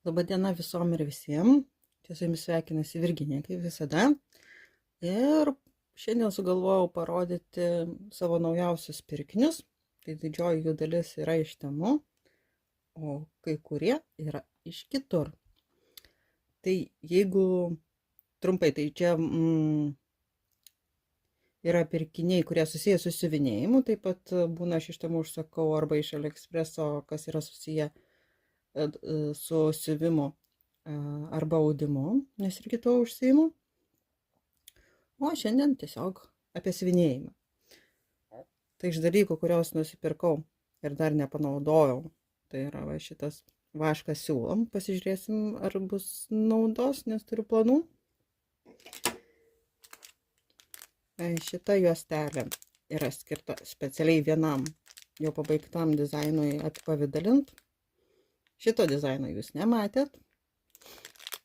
Labadiena visom ir visiems. Čia su jumis sveikinasi Virginija, kaip visada. Ir šiandien sugalvojau parodyti savo naujausius pirkinius. Tai didžioji jų dalis yra iš Temu, o kai kurie yra iš kitur. Tai jeigu trumpai, tai čia yra pirkiniai, kurie susiję su siuvinėjimu. Taip pat būna aš iš Temu užsakau arba iš AliExpresso, kas yra susiję su siuvimu arba audimu, nes ir kito užsiimu. O šiandien tiesiog apie siuvinėjimą. Tai iš dalykų, kurios nusipirkau ir dar nepanaudojau, tai yra va šitas vaškas siūlom. Pasižiūrėsim, ar bus naudos, nes turiu planų. Šita juostelė yra skirta specialiai vienam jau pabaigtam dizainui apipavidalint. Šito dizaino jūs nematėt,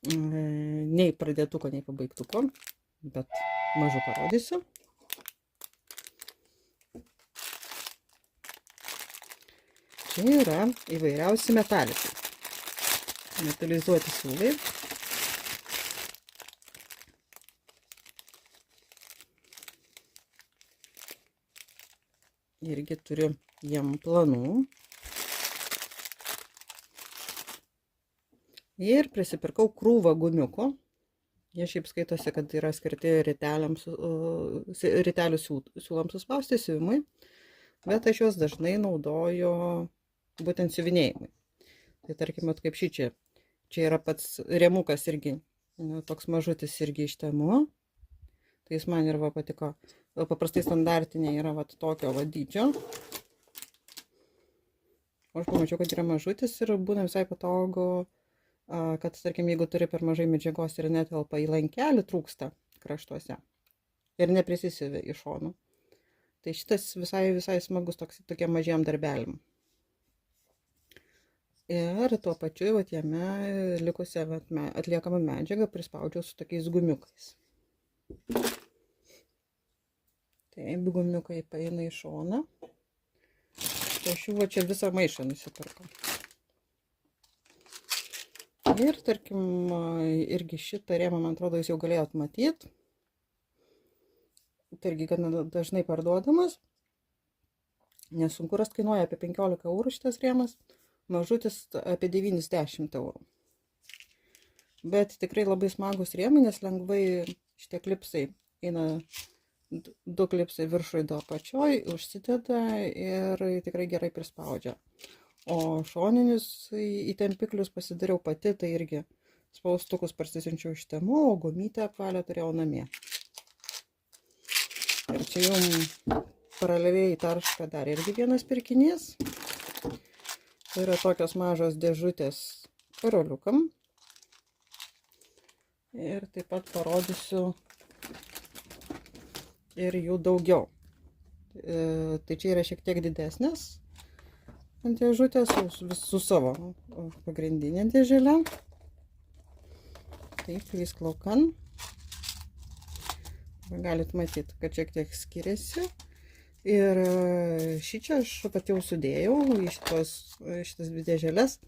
nei pradėtuko, nei pabaigtuko, bet mažu parodysiu. Čia yra įvairiausi metalikai, metalizuoti siūlai. Irgi turiu jiem planų. Ir prisipirkau krūvą gumiukų. Jie šiaip skaitosi, kad yra skirti ritelių siūlams suspausti siuvimui, bet aš juos dažnai naudoju būtent siuvinėjimui. Tai tarkim, kaip šičia. Čia yra pats rėmukas irgi, toks mažutis irgi iš Temu. Tai jis man ir va patiko. Paprastai standartinė yra va tokio va dydžio. O aš pamačiau, kad yra mažutis ir būna visai patogu, kad, tarkim, jeigu turi per mažai medžiagos ir netelpa į lankelį, trūksta kraštuose ir neprisisiuvi iš šonų. Tai šitas visai smagus tokiem mažiem darbeliam. Ir tuo pačiu vat, jame likusią atliekamą medžiagą prispaudžiau su tokiais gumiukais. Taip, gumiukai paeina į šoną. Tai aš jų va čia visą maišą nusipirkau. Ir, tarkim, irgi šitą rėmą, man atrodo, jūs jau galėjot matyti. Tai irgi gana dažnai parduodamas. Nesunku rast, kainuoja apie 15 eurų šitas rėmas. Mažutis apie 90 eurų. Bet tikrai labai smagus rėmai, nes lengvai šitie klipsai eina, 2 klipsai viršui du apačioj, užsideda ir tikrai gerai prispaudžia. O šoninius įtempiklius pasidariau pati, tai irgi spaustukus parsisiunčiau iš Temu, o gumytę apvalę turėjau namie. Ir čia jau paraleliai tarška dar irgi vienas pirkinys. Tai yra tokios mažos dėžutės karoliukam. Ir taip pat parodysiu ir jų daugiau. Tai čia yra šiek tiek didesnės ant dėžutės su savo pagrindinė dėželė. Taip, lysklaukan. Galit matyti, kad šiek tiek skiriasi. Ir šičia aš pati jau sudėjau į šitas 2 dėželės.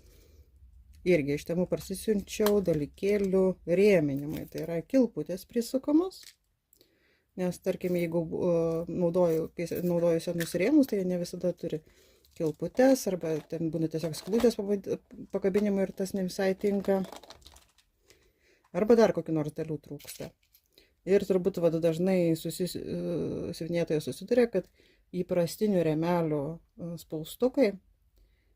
Irgi iš Temu parsisiunčiau dalykėlių rėminimui. Tai yra kilputės prisukamos. Nes, tarkim, jeigu naudoju senus rėmus, tai jie ne visada turi kilputės, arba ten būna tiesiog skylutės pakabinimui ir tas ne visai tinka. Arba dar kokių nors dalių trūksta. Ir turbūt dažnai siuvinėtojai susiduria, kad įprastinių rėmelių spaustukai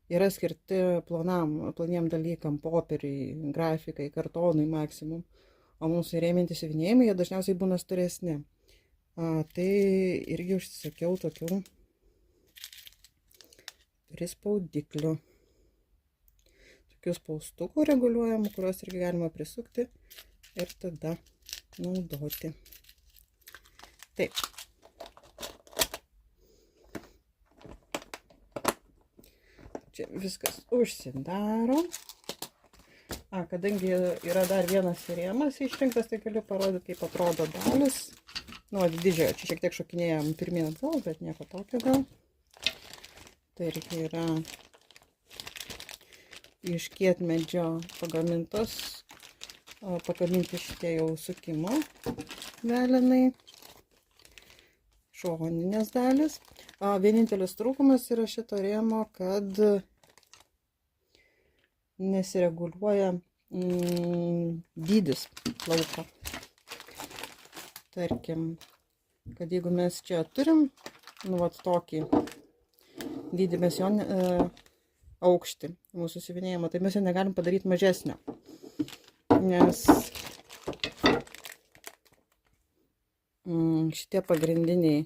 yra skirti ploniem dalykam, popieriui, grafikai, kartonui maksimum. O mūsų įrėminti siuvinėjimai, jie dažniausiai būna storesni. Tai irgi užsisakiau tokių prispaudiklių. Tokių spaustukų reguliuojamų, kuriuos irgi galima prisukti ir tada naudoti. Taip. Čia viskas užsidaro. Kadangi yra dar vienas rėmas išrinktas, tai galiu parodyti, kaip atrodo dalis. Didžiojo, čia šiek tiek šokinėjom pirmyn atgal, bet nieko tokio gal. Tai irgi yra iš kietmedžio pagaminti šitie jau sukimo velenai. Šoninės dalis. Vienintelis trūkumas yra šito rėmo, kad nesireguliuoja dydis lauko. Tarkim, kad jeigu mes čia turim, vat tokį dydį, mes jo aukštį mūsų siuvinėjimo, tai mes jo negalim padaryti mažesnio. Nes šitie pagrindiniai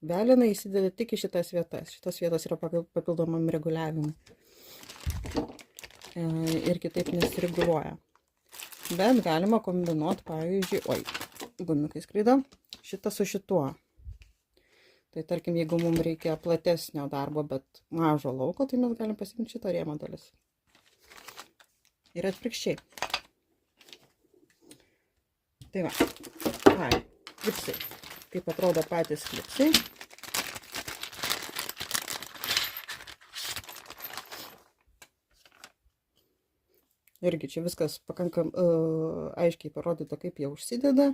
velenai įsideda tik į šitas vietas. Šitas vietas yra papildomam reguliavimui. Ir kitaip nesireguliuoja. Bet galima kombinuoti, pavyzdžiui, gumikai skraido, šitą su šituo. Tai tarkim, jeigu mums reikia platesnio darbo, bet mažo lauko, tai mes galim pasiimti šitą rėmo dalis. Ir atvirkščiai. Tai va, klipsai. Kaip atrodo patys klipsai. Irgi čia viskas pakankam aiškiai parodyta, kaip jie užsideda.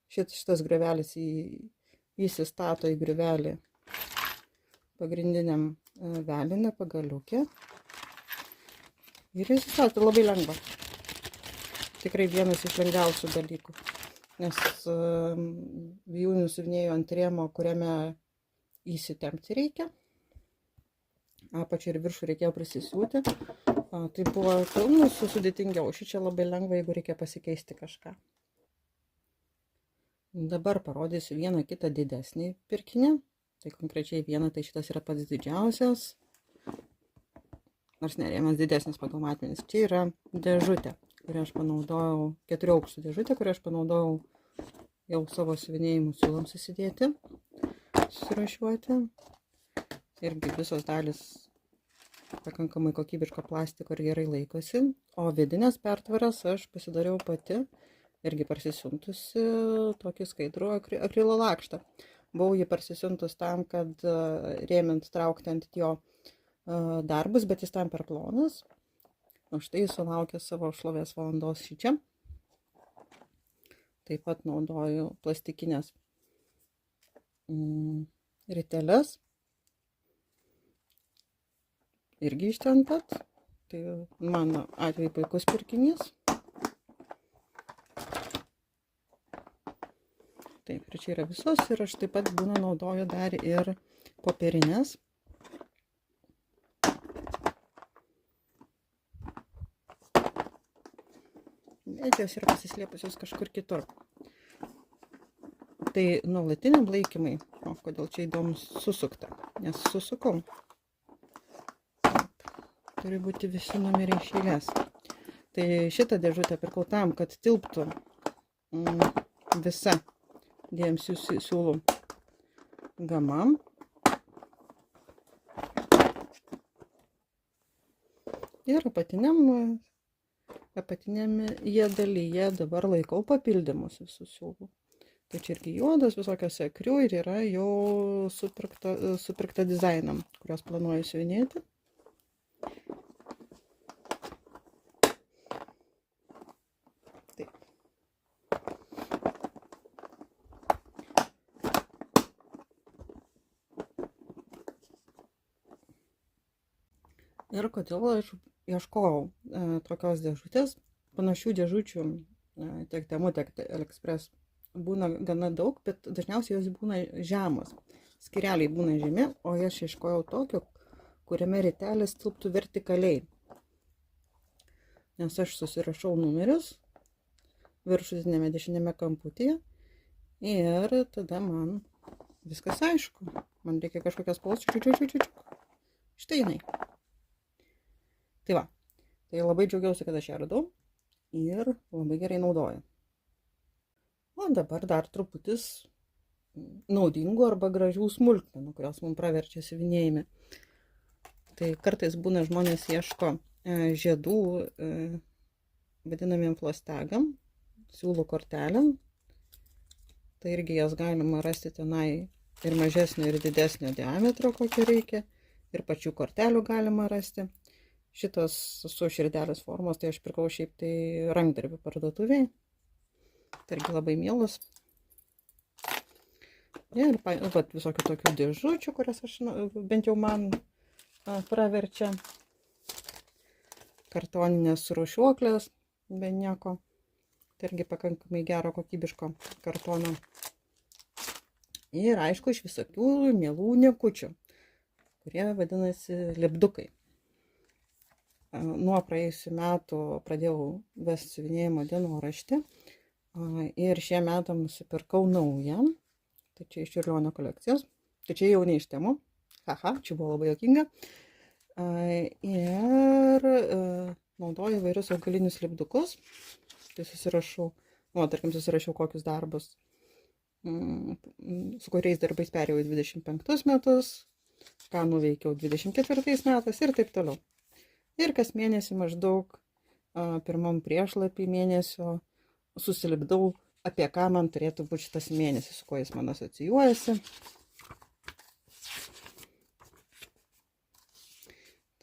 Šitas griovelis įsistato į griovelį pagrindiniam velinę pagaliukę. Ir įsistato labai lengva. Tikrai vienas iš lengviausių dalykų. Nes vijūnų siuvinėjau ant rėmo, kuriame įsitempti reikia. Apačią ir viršų reikėjo prisisiūti. Tai buvo sudėtingiau. Šičia labai lengva, jeigu reikia pasikeisti kažką. Dabar parodysiu vieną kitą didesnį pirkinį. Tai konkrečiai vieną, tai šitas yra pats didžiausias. Nors nerėmas didesnis pagal matmenis. Čia yra dėžutė, kurią aš panaudojau, 4 aukštų dėžutė, kurią aš panaudojau jau savo siuvinėjimų siūlams įsidėti, surašiuoti. Irgi visos dalis pakankamai kokybiško plastiko ir gerai laikosi. O vidinės pertvaras aš pasidariau pati, irgi parsisiuntusi tokį skaidrų akrilo lakštą. Buvau jį parsisiuntus tam, kad rėmint traukti ant jo darbus, bet jis tam per plonas. O štai jis sulaukė savo šlovės valandos šičia. Taip pat naudoju plastikinės riteles. Irgi iš ten pat. Tai mano atveju puikus pirkinys. Taip, ir čia yra visos. Ir aš taip pat būna naudoju dar ir popierinės. Bet jos yra pasislėpusios kažkur kitur. Tai nuolatiniam laikymai, kodėl čia įdomu susukta, nes susukau. Turi būti visi numeriai iš eilės. Tai šitą dėžutę pirkau tam, kad tilptų visa dėmesio siūlų gama. Ir apatinėje dalyje dabar laikau papildymus visų siūlų. Tai čia irgi juodas, visokios ekrių ir yra jau supirkta dizainam, kurios planuoju siuvinėti. Taip. Ir kodėl aš ieškojau tokios dėžutės, panašių dėžučių tiek Temu, tiek AliExpress būna gana daug, bet dažniausiai jos būna žemos. Skyreliai būna žemi, o aš ieškojau tokio, kuriame ritelis tilptų vertikaliai. Nes aš susirašau numerius viršutinėme dešinėme kamputyje ir tada man viskas aišku. Man reikia kažkokios spalvos. Štai jinai. Tai va. Tai labai džiaugiausi, kad aš ją radau ir labai gerai naudoju. O dabar dar truputis naudingų arba gražių smulkmenų, kurios mums praverčia siuvinėjime. Tai kartais būna žmonės ieško žiedų vadinamiem flostegam, siūlų kortelėm. Tai irgi jas galima rasti tenai ir mažesnio, ir didesnio diametro, kokio reikia. Ir pačių kortelių galima rasti. Šitas su širdelės formos, tai aš pirkau šiaip tai rankdarbių parduotuviai. Tai irgi labai mielus. Ir vat, visokių tokių dėžučių, kurias aš, bent jau man praverčia. Kartoninės rūšiuoklės, be nieko. Tai irgi pakankamai gero kokybiško kartono. Ir aišku, iš visokių mielų niekučių, kurie vadinasi lipdukai. Nuo praėjusių metų pradėjau vesti siuvinėjimo dienoraštį ir šie metam nusipirkau naują. Tai čia iš Čiurlionio kolekcijos. Tai čia jau ne iš Temu. Haha, čia buvo labai juokinga. Ir naudoju įvairius augalinius lipdukus. Tai susirašau, tarkim, kokius darbus, su kuriais darbais perėjau į 25 metus, ką nuveikiau 24 metais ir taip toliau. Ir kas mėnesį maždaug pirmam priešlapį mėnesio susilipdau, apie ką man turėtų būti šitas mėnesis, su kuo jis man asocijuojasi.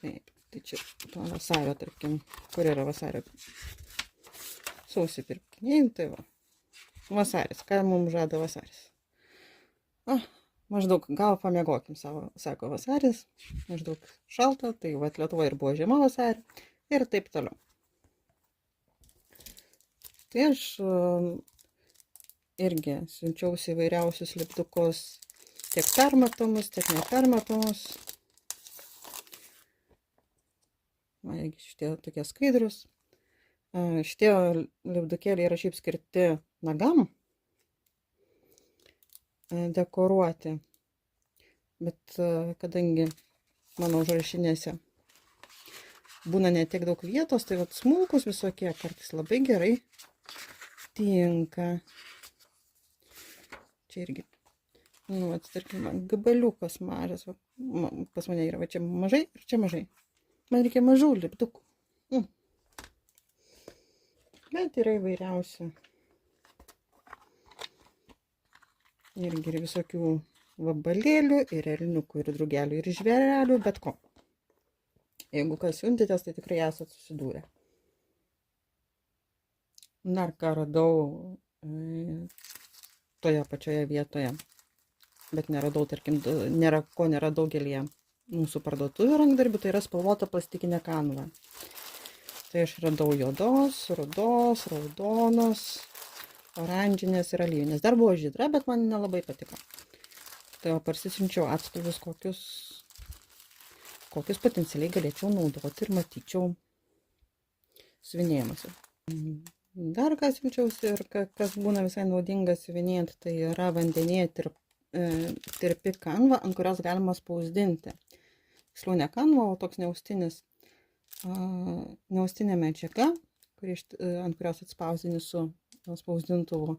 Taip, tai čia to vasario, tarkim, kur yra vasario? Sausį pirkiniai, tai va. Vasaris, ką mums žada vasaris? Maždaug gal pamiegokim, sako vasaris, maždaug šalta, tai va Lietuva ir buvo žiema vasarį ir taip toliau. Tai aš irgi siunčiausi įvairiausius lipdukus, tiek permatomus, tiek nepermatomus. Šitie tokie skaidrus. Šitie lipdukėliai yra šiaip skirti nagam dekoruoti, bet kadangi mano užrašinėse būna ne tiek daug vietos, tai vat smulkus visokie kartais labai gerai tinka. Čia irgi, tarkim, gabaliukas mažas, pas mane yra, va čia mažai ir čia mažai. Man reikia mažų lipdukų. Bet yra įvairiausių. Irgi ir visokių vabalėlių, ir elniukų, ir drugelių, ir žvėrelių, bet ko. Jeigu kas siuntėtės, tai tikrai esat susidūrę. Dar ką radau toje pačioje vietoje, bet neradau, tarkim, ko nėra daugelėje mūsų parduotuvių rankdarbių, tai yra spalvota plastikinė kanva. Tai aš radau juodos, rudos, raudonos, oranžinės ir alyvinės. Dar buvo žydra, bet man nelabai patiko. Tai parsisiunčiau atspalvius, kokius potencialiai galėčiau naudoti ir matyčiau siuvinėjimuose. Dar ką siunčiausi ir kas būna visai naudinga siuvinėjant, tai yra vandenyje tirpi kanva, ant kurios galima spausdinti. Tiksliau ne kanva, o toks neaustinis. Neaustinė medžiaga, ant kurios atspausdini su spausdintuvu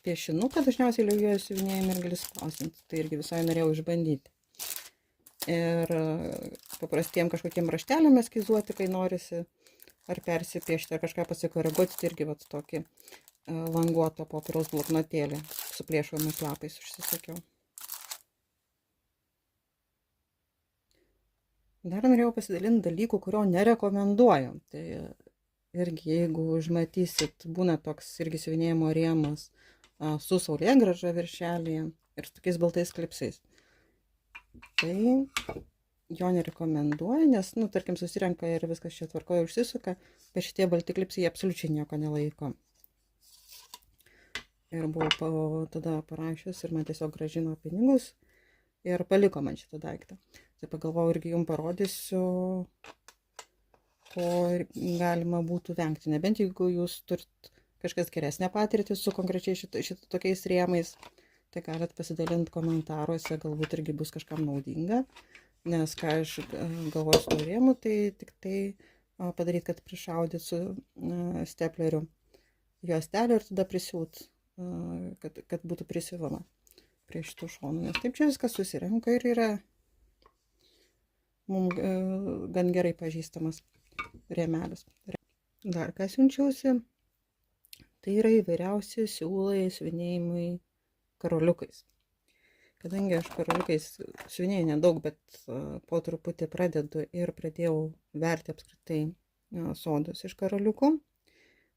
piešinuką, dažniausiai liaujuoju siuvinėjimą ir gali spausdinti. Tai irgi visai norėjau išbandyti. Ir paprastiem kažkokiem raštelėm eskizuoti, kai norisi ar persipiešti, ar kažką pasikoreguoti, tai irgi vat tokį languoto popieriaus bloknotėlį su plėšomais lapais užsisakiau. Dar norėjau pasidalinti dalykų, kurio nerekomenduoju. Tai irgi, jeigu užmatysit, būna toks irgi siuvinėjimo rėmas su saulėgrąža viršelyje ir su tokiais baltais klipsais. Tai jo nerekomenduoju, nes, tarkim, susirenka ir viskas čia tvarkoje užsisuka, bet šitie balti klipsai absoliučiai nieko nelaiko. Ir buvau tada parašius ir man tiesiog grąžino pinigus ir paliko man šitą daiktą. Tai pagalvojau, irgi jums parodysiu, ko galima būtų vengti. Nebent jeigu jūs turit kažkas geresnę patirtį su konkrečiai tokiais rėmais, tai galit pasidalinti komentaruose, galbūt irgi bus kažkam naudinga. Nes ką aš galvoju su rėmu, tai tik tai padaryti, kad prišaudyt su stepleriu juostelę ir tada prisiūt, kad būtų prisiuvama prie šitų šonų. Nes taip čia viskas susirenka ir yra mums gan gerai pažįstamas rėmelis. Dar ką siunčiausi, tai yra įvairiausi siūlai siuvinėjimui karoliukais. kadangi aš karoliukais siuvinėju nedaug, bet po truputį pradedu ir pradėjau verti apskritai sodus iš karoliukų,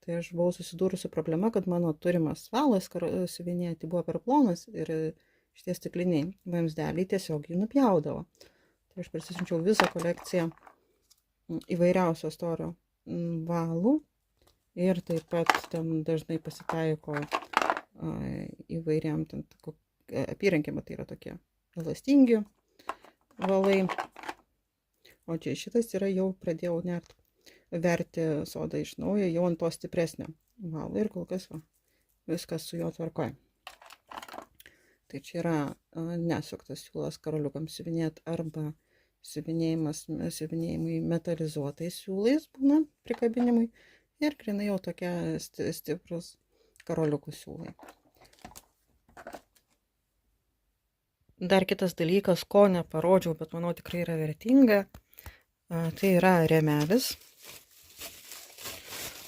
tai aš buvau susidūrusi problema, kad mano turimas valas siuvinėti buvo per plonas ir šitie stikliniai vamzdeliai tiesiog jį nupjaudavo. Tai aš prisisinčiau visą kolekciją įvairiausio storio valų ir taip pat ten dažnai pasitaiko įvairiam ten apyrankėm, tai yra tokie elastingi valai. O čia šitas yra jau pradėjau net verti sodą iš naujo, jau ant to stipresnio valo ir kol kas viskas su juo tvarkoja. Tai čia yra nesuktas siūlas karoliukams siuvinėti arba siuvinėjimai metalizuotais siūlais būna prikabinimui ir grinai jau tokie stiprus karoliukų siūlai. Dar kitas dalykas, ko neparodžiau, bet manau tikrai yra vertinga, tai yra rėmelis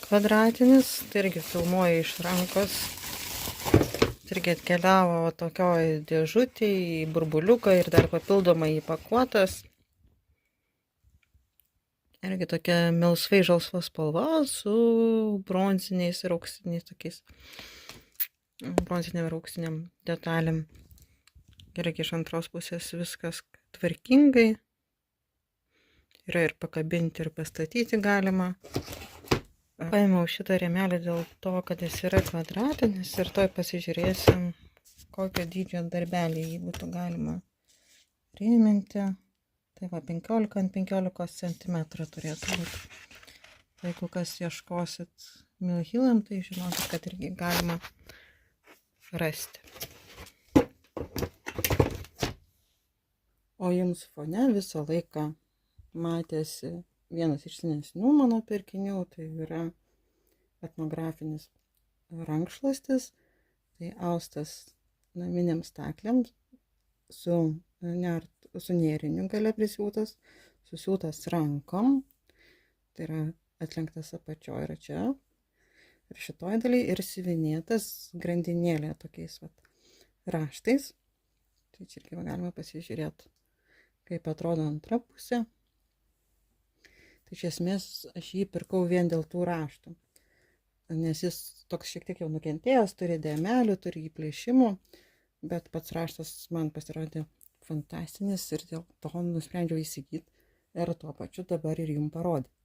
kvadratinis, tai irgi filmuoju iš rankos, tai irgi atkeliavo tokioj dėžutėj į burbuliuką ir dar papildomai įpakuotas. Irgi tokia melsvai žalsvos spalva su bronziniais ir auksiniais tokiais, bronziniam ir auksiniam detalėm. Irgi iš antros pusės viskas tvarkingai. Yra ir pakabinti, ir pastatyti galima. Paėmiau šitą rėmelį dėl to, kad jis yra kvadratinis ir toj pasižiūrėsim, kokio dydžio darbelį jį būtų galima rėminti. Tai va, 15 ant 15 cm turėtų būti. Tai jeigu kas ieškosit Milhilam, tai žinokit, kad irgi galima rasti. O jums fone visą laiką matėsi vienas iš senesnių mano pirkinių, tai yra etnografinis rankšluostis, tai austas naminiams stakliams su nėriniu gale prisiūtas, susiūtas rankom, tai yra atlenktas apačioje yra čia ir šitoj dalyje ir siuvinėtas grandinėlė tokiais raštais. Tai čia irgi galima pasižiūrėti, kaip atrodo antra pusė. Tai iš esmės aš jį pirkau vien dėl tų raštų, nes jis toks šiek tiek jau nukentėjęs, turi dėmelių, turi įplėšimų, bet pats raštas man pasirodė fantastinis ir dėl to nusprendžiau įsigyti ir tuo pačiu dabar ir jums parodyti.